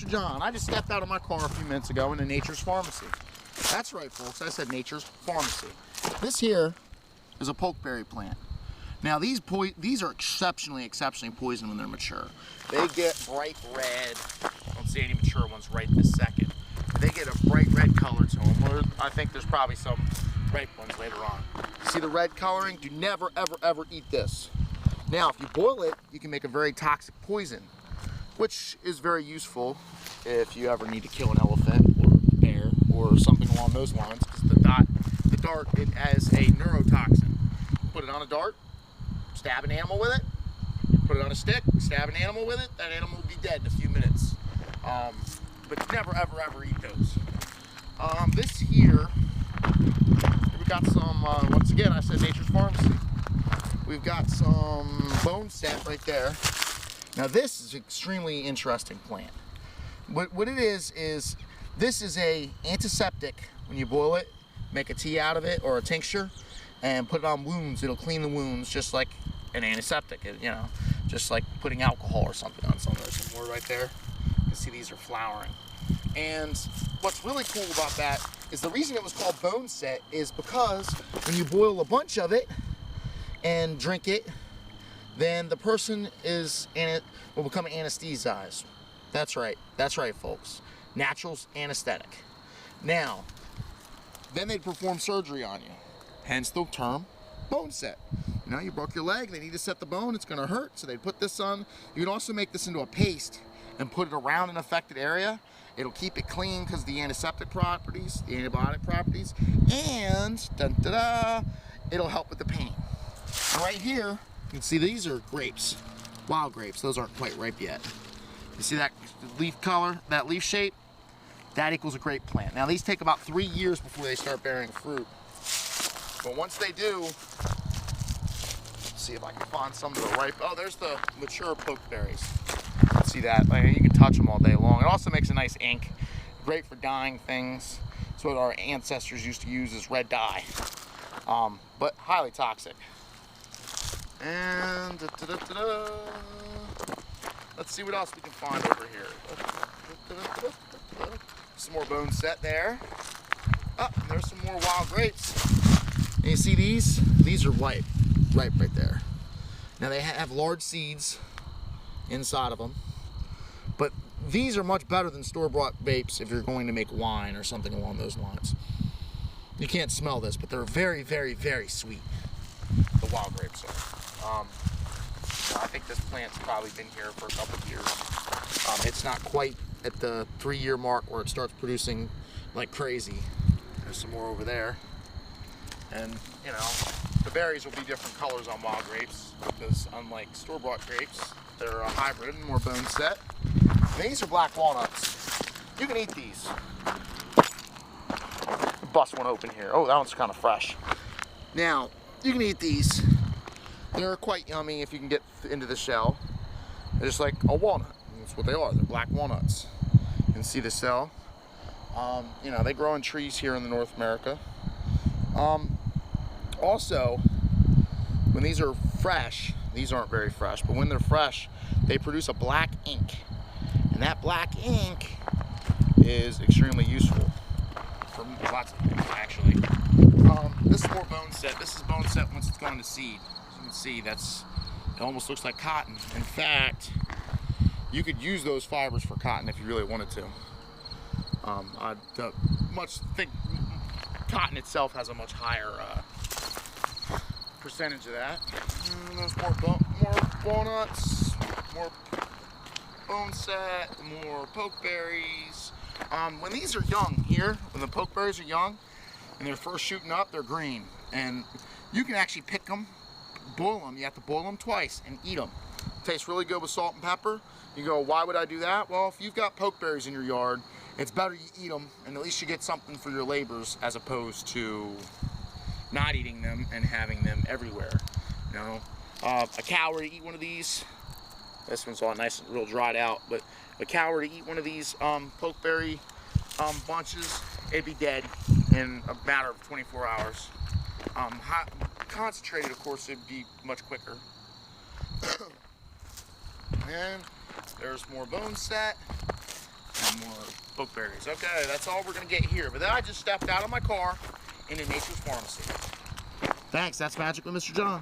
Mr. John, I just stepped out of my car a few minutes ago into Nature's Pharmacy. That's right, folks, I said Nature's Pharmacy. This here is a pokeberry plant. Now these are exceptionally poison when they're mature. They get bright red. I don't see any mature ones right this second. They get a bright red color to them. Or I think there's probably some ripe ones later on. See the red coloring? Do never, ever eat this. Now, if you boil it, you can make a very toxic poison, which is very useful if you ever need to kill an elephant or a bear or something along those lines, because the dart, it has a neurotoxin. Put it on a dart, stab an animal with it, put it on a stick, stab an animal with it, that animal will be dead in a few minutes. But never, ever eat those. This here, we got some, once again, I said Nature's Pharmacy. We've got some bone set right there. Now this is an extremely interesting plant. What it is this is a antiseptic. When you boil it, make a tea out of it or a tincture and put it on wounds. It'll clean the wounds just like an antiseptic, you know, just like putting alcohol or something on some of those. Some more right there. You can see these are flowering. And what's really cool about that is the reason it was called bone set is because when you boil a bunch of it and drink it, then the person will become anesthetized. That's right, folks. Natural anesthetic. Now, then they'd perform surgery on you. Hence the term bone set. You know, you broke your leg, they need to set the bone, it's gonna hurt, so they'd put this on. You can also make this into a paste and put it around an affected area. It'll keep it clean because of the antiseptic properties, the antibiotic properties, and it'll help with the pain. And right here, you can see these are grapes, wild grapes. Those aren't quite ripe yet. You see that leaf color, that leaf shape? That equals a grape plant. Now these take about 3 years before they start bearing fruit. But once they do, let's see if I can find some that are ripe. Oh, there's the mature pokeberries. See that? Like, you can touch them all day long. It also makes a nice ink. Great for dyeing things. It's what our ancestors used to use as red dye. But highly toxic. And let's see what else we can find over here. Some more bone set there. Oh, and there's some more wild grapes. And you see these? These are ripe right there. Now they have large seeds inside of them, but these are much better than store-bought vapes if you're going to make wine or something along those lines. You can't smell this, but they're very sweet. The wild grapes are. I think this plant's probably been here for a couple of years. It's not quite at the 3-year mark where it starts producing like crazy. There's some more over there. And, you know, the berries will be different colors on wild grapes because unlike store-bought grapes, they're a hybrid and more bone set. And these are black walnuts. You can eat these. Bust one open here. Oh, that one's kind of fresh. Now, you can eat these. They're quite yummy if you can get into the shell. They're just like a walnut. That's what they are. They're black walnuts. You can see the shell. You know, they grow in trees here in the North America. Also, when these are fresh, these aren't very fresh, but when they're fresh, they produce a black ink. And that black ink is extremely useful for lots of things, actually. This is more bone set. This is bone set once it's gone to seed. As you can see, it almost looks like cotton. In fact, you could use those fibers for cotton if you really wanted to. I think cotton itself has a much higher percentage of that. And there's more walnuts, more bone set, more pokeberries. When these are young here, when the pokeberries are young and they're first shooting up, they're green. And you can actually pick them, boil them. You have to boil them twice and eat them. Tastes really good with salt and pepper. You go, why would I do that? Well, if you've got pokeberries in your yard, it's better you eat them, and at least you get something for your labors as opposed to not eating them and having them everywhere. You know, a cow were to eat one of these. This one's all nice and real dried out, but a cow were to eat one of these pokeberry bunches, it'd be dead in a matter of 24 hours. Concentrated, of course, it'd be much quicker. And there's more bone set. pokeberries. Okay, that's all we're gonna get here. But then I just stepped out of my car into Nature's Pharmacy. Thanks, that's Magic with Mr. John.